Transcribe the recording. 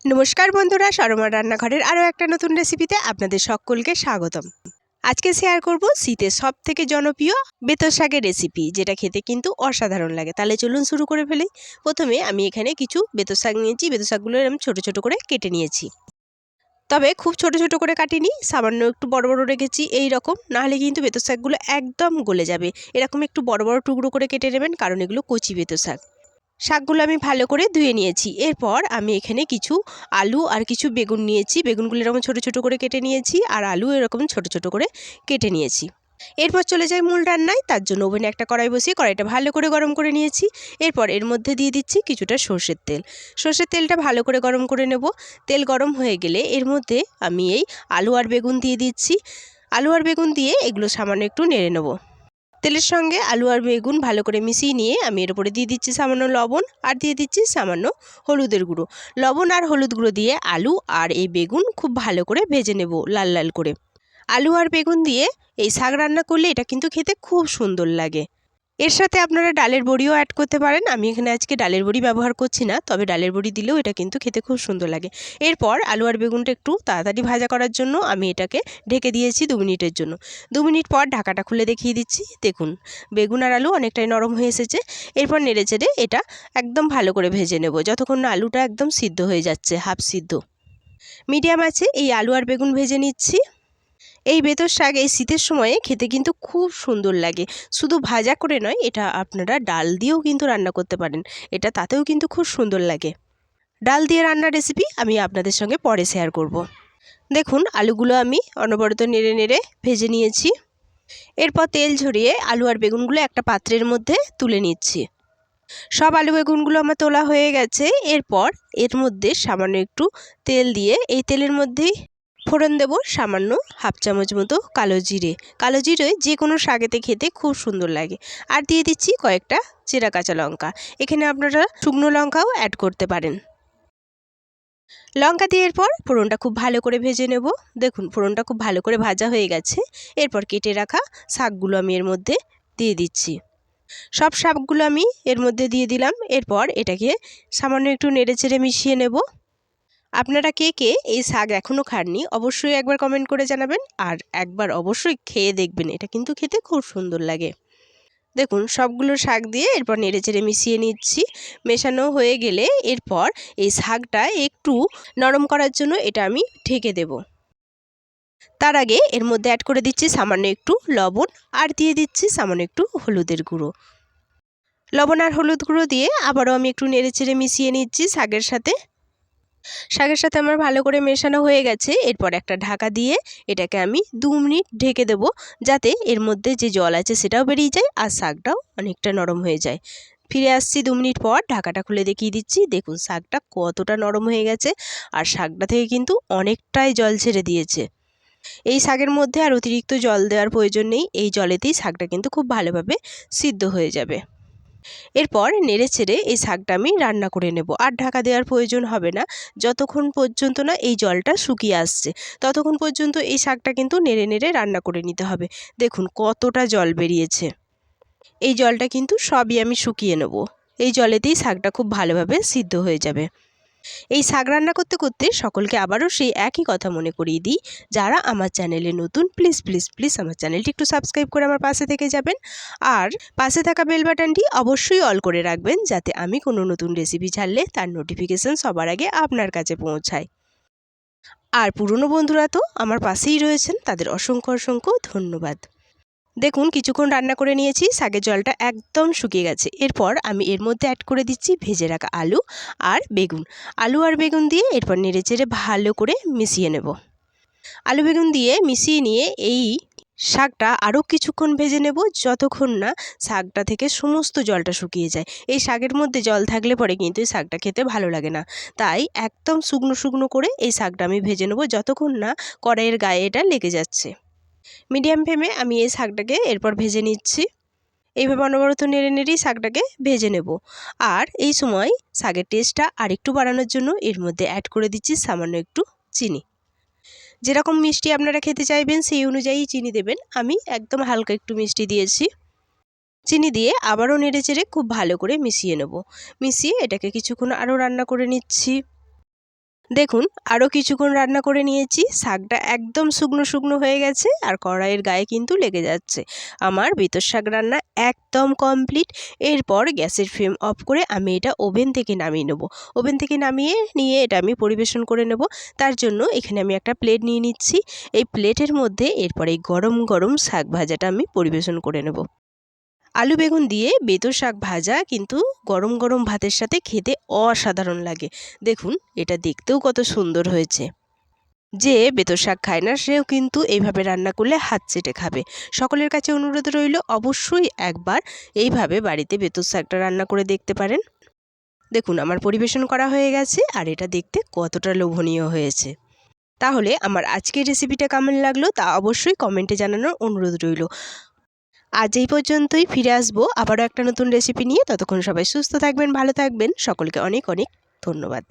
নমস্কার বন্ধুরা, সরমার রান্নাঘরের আরও একটা নতুন রেসিপিতে আপনাদের সকলকে স্বাগতম। আজকে শেয়ার করব শীতের সবথেকে জনপ্রিয় বেতর শাকের রেসিপি, যেটা খেতে কিন্তু অসাধারণ লাগে। তাহলে চলুন শুরু করে ফেলি। প্রথমে আমি এখানে কিছু বেতর শাক নিয়েছি। বেতর শাকগুলো আমি ছোট ছোট করে কেটে নিয়েছি, তবে খুব ছোট ছোট করে কাটিনি, সামান্য একটু বড় বড় রেখেছি। এই রকম নাহলে কিন্তু বেতর শাকগুলো একদম গলে যাবে। এরকম একটু বড় বড় টুকরো করে কেটে নেবেন, কারণ এগুলো কচি বেতর শাক। শাকগুলো আমি ভালো করে ধুয়ে নিয়েছি। এরপর আমি এখানে কিছু আলু আর কিছু বেগুন নিয়েছি। বেগুনগুলো এরকম ছোটো ছোটো করে কেটে নিয়েছি, আর আলু এরকম ছোটো ছোটো করে কেটে নিয়েছি। এরপর চলে যাই মূল রান্নায়। তার জন্য ওভেনে একটা কড়াই বসিয়ে কড়াইটা ভালো করে গরম করে নিয়েছি। এরপর এর মধ্যে দিয়ে দিচ্ছি কিছুটা সর্ষের তেল। সর্ষের তেলটা ভালো করে গরম করে নেব। তেল গরম হয়ে গেলে এর মধ্যে আমি এই আলু আর বেগুন দিয়ে দিচ্ছি। আলু আর বেগুন দিয়ে এগুলো সামান্য একটু নেড়ে নেব। তেলের সঙ্গে আলু আর বেগুন ভালো করে মিশিয়ে নিয়ে আমি এর উপরে দিয়ে দিচ্ছি সামান্য লবণ, আর দিয়ে দিচ্ছি সামান্য হলুদের গুঁড়ো। লবণ আর হলুদ গুঁড়ো দিয়ে আলু আর এই বেগুন খুব ভালো করে ভেজে নেব, লাল লাল করে। আলু আর বেগুন দিয়ে এই শাক রান্না করলে এটা কিন্তু খেতে খুব সুন্দর লাগে। এর সাথে আপনারা ডালের বড়িও অ্যাড করতে পারেন। আমি এখানে আজকে ডালের বড়ি ব্যবহার করছি না, তবে ডালের বড়ি দিলেও এটা কিন্তু খেতে খুব সুন্দর লাগে। এরপর আলু আর বেগুনটা একটু তাড়াতাড়ি ভাজা করার জন্য আমি এটাকে ঢেকে দিয়েছি 2 মিনিটের জন্য। 2 মিনিট পর ঢাকাটা খুলে দেখিয়ে দিচ্ছি। দেখুন, বেগুন আর আলু অনেকটাই নরম হয়ে এসেছে। এরপর নেড়ে চেড়ে এটা একদম ভালো করে ভেজে নেব, যতক্ষণ না আলুটা একদম সিদ্ধ হয়ে যাচ্ছে, হাফ সিদ্ধ। মিডিয়াম আছে এই আলু আর বেগুন ভেজে নিচ্ছি। এই বেতর শাক এই শীতের সময়ে খেতে কিন্তু খুব সুন্দর লাগে। শুধু ভাজা করে নয়, এটা আপনারা ডাল দিয়েও কিন্তু রান্না করতে পারেন। এটা তাতেও কিন্তু খুব সুন্দর লাগে। ডাল দিয়ে রান্নার রেসিপি আমি আপনাদের সঙ্গে পরে শেয়ার করব। দেখুন, আলুগুলো আমি অনবরত নেড়ে নেড়ে ভেজে নিয়েছি। এরপর তেল ঝরিয়ে আলু আর বেগুনগুলো একটা পাত্রের মধ্যে তুলে নিচ্ছি। সব আলু বেগুনগুলো আমার তোলা হয়ে গেছে। এরপর এর মধ্যে সামান্য একটু তেল দিয়ে এই তেলের মধ্যেই ফোড়ন দেব সামান্য হাফ চামচ মতো কালো জিরে। কালো জিরে যে কোনো শাকেতে খেতে খুব সুন্দর লাগে। আর দিয়ে দিচ্ছি কয়েকটা চেরা কাঁচা লঙ্কা। এখানে আপনারা শুকনো লঙ্কাও অ্যাড করতে পারেন। লঙ্কা দিয়ে এরপর ফোড়নটা খুব ভালো করে ভেজে নেব। দেখুন, ফোড়নটা খুব ভালো করে ভাজা হয়ে গেছে। এরপর কেটে রাখা শাকগুলো আমি এর মধ্যে দিয়ে দিচ্ছি। সব শাকগুলো আমি এর মধ্যে দিয়ে দিলাম। এরপর এটাকে সামান্য একটু নেড়ে চেড়ে মিশিয়ে নেব। আপনারা কে কে এই শাক এখনও খাননি অবশ্যই একবার কমেন্ট করে জানাবেন, আর একবার অবশ্যই খেয়ে দেখবেন, এটা কিন্তু খেতে খুব সুন্দর লাগে। দেখুন, সবগুলো শাক দিয়ে এরপর নেড়ে চেড়ে মিশিয়ে নিচ্ছি। মেশানো হয়ে গেলে এরপর এই শাকটা একটু নরম করার জন্য এটা আমি ঢেকে দেব। তার আগে এর মধ্যে অ্যাড করে দিচ্ছি সামান্য একটু লবণ, আর দিয়ে দিচ্ছি সামান্য একটু হলুদের গুঁড়ো। লবণ আর হলুদ গুঁড়ো দিয়ে আবারও আমি একটু নেড়ে চেড়ে মিশিয়ে নিচ্ছি শাকের সাথে। শাকের সাথে আমার ভালো করে মেশানো হয়ে গেছে। এরপর একটা ঢাকা দিয়ে এটাকে আমি 2 মিনিট ঢেকে দেব, যাতে এর মধ্যে যে জল আছে সেটাও বেরিয়ে যায় আর শাকটাও অনেকটা নরম হয়ে যায়। ফিরে আসছি 2 মিনিট পর, ঢাকাটা খুলে দেখিয়ে দিচ্ছি। দেখুন, শাকটা কতটা নরম হয়ে গেছে, আর শাকটা থেকে কিন্তু অনেকটাই জল ছেড়ে দিয়েছে। এই শাকের মধ্যে আর অতিরিক্ত জল দেওয়ার প্রয়োজন নেই। এই জলেতেই শাকটা কিন্তু খুব ভালোভাবে সিদ্ধ হয়ে যাবে। এরপর নেড়ে ছেড়ে এই শাকটা আমি রান্না করে নেব, আর ঢাকা দেওয়ার প্রয়োজন হবে না। যতক্ষণ পর্যন্ত না এই জলটা শুকিয়ে আসছে, ততক্ষণ পর্যন্ত এই শাকটা কিন্তু নেড়ে নেড়ে রান্না করে নিতে হবে। দেখুন কতটা জল বেরিয়েছে। এই জলটা কিন্তু সবই আমি শুকিয়ে নেব। এই জলেতেই শাকটা খুব ভালোভাবে সিদ্ধ হয়ে যাবে। এই শাক রান্না করতে করতে সকলকে আবারও সেই একই কথা মনে করিয়ে দিই, যারা আমার চ্যানেলে নতুন প্লিজ প্লিজ প্লিজ আমার চ্যানেলটি একটু সাবস্ক্রাইব করে আমার পাশে থেকে যাবেন, আর পাশে থাকা বেল বাটনটি অবশ্যই অল করে রাখবেন, যাতে আমি কোনো নতুন রেসিপি ছাড়লে তার নোটিফিকেশান সবার আগে আপনার কাছে পৌঁছায়। আর পুরনো বন্ধুরা তো আমার পাশেই রয়েছেন, তাদের অসংখ্য অসংখ্য ধন্যবাদ। দেখুন, কিছুক্ষণ রান্না করে নিয়েছি, শাকের জলটা একদম শুকিয়ে গেছে। এরপর আমি এর মধ্যে অ্যাড করে দিচ্ছি ভেজে রাখা আলু আর বেগুন। আলু আর বেগুন দিয়ে এরপর নেড়ে চেড়ে ভালো করে মিশিয়ে নেব। আলু বেগুন দিয়ে মিশিয়ে নিয়ে এই শাকটা আরও কিছুক্ষণ ভেজে নেব, যতক্ষণ না শাকটা থেকে সমস্ত জলটা শুকিয়ে যায়। এই শাকের মধ্যে জল থাকলে পরে কিন্তু এই শাকটা খেতে ভালো লাগে না। তাই একদম শুকনো শুকনো করে এই শাকটা আমি ভেজে নেব, যতক্ষণ না কড়াইয়ের গায়ে এটা লেগে যাচ্ছে। মিডিয়াম ফ্লেমে আমি এই শাকটাকে এরপর ভেজে নিচ্ছি। এইভাবে অনবরত নেড়ে নেড়েই শাকটাকে ভেজে নেব। আর এই সময় শাকের টেস্টটা আরেকটু বাড়ানোর জন্য এর মধ্যে অ্যাড করে দিচ্ছি সামান্য একটু চিনি। যেরকম মিষ্টি আপনারা খেতে চাইবেন সেই অনুযায়ী চিনি দেবেন। আমি একদম হালকা একটু মিষ্টি দিয়েছি। চিনি দিয়ে আবারও নেড়ে চেড়ে খুব ভালো করে মিশিয়ে নেব। মিশিয়ে এটাকে কিছুক্ষণ আরও রান্না করে নিচ্ছি। দেখুন আরও কিছুক্ষণ রান্না করে নিয়েছি, শাকটা একদম শুকনো শুকনো হয়ে গেছে আর কড়াইয়ের গায়ে কিন্তু লেগে যাচ্ছে। আমার বেতর শাক রান্না একদম কমপ্লিট। এরপর গ্যাসের ফ্লেম অফ করে আমি এটা ওভেন থেকে নামিয়ে নেব। ওভেন থেকে নামিয়ে নিয়ে এটা আমি পরিবেশন করে নেব। তার জন্য এখানে আমি একটা প্লেট নিয়ে নিচ্ছি। এই প্লেটের মধ্যে এরপর এই গরম গরম শাক ভাজাটা আমি পরিবেশন করে নেব। আলু বেগুন দিয়ে বেতর শাক ভাজা কিন্তু গরম গরম ভাতের সাথে খেতে অসাধারণ লাগে। দেখুন এটা দেখতেও কত সুন্দর হয়েছে। যে বেতর শাক খায় না সেও কিন্তু এইভাবে রান্না করলে হাত চেটে খাবে। সকলের কাছে অনুরোধ রইল অবশ্যই একবার এইভাবে বাড়িতে বেতর শাকটা রান্না করে দেখতে পারেন। দেখুন আমার পরিবেশন করা হয়ে গেছে আর এটা দেখতে কতটা লোভনীয় হয়েছে। তাহলে আমার আজকের রেসিপিটা কেমন লাগলো তা অবশ্যই কমেন্টে জানানোর অনুরোধ রইল। আজ এই পর্যন্তই, ফিরে আসবো আবারও একটা নতুন রেসিপি নিয়ে। ততক্ষণ সবাই সুস্থ থাকবেন, ভালো থাকবেন। সকলকে অনেক অনেক ধন্যবাদ।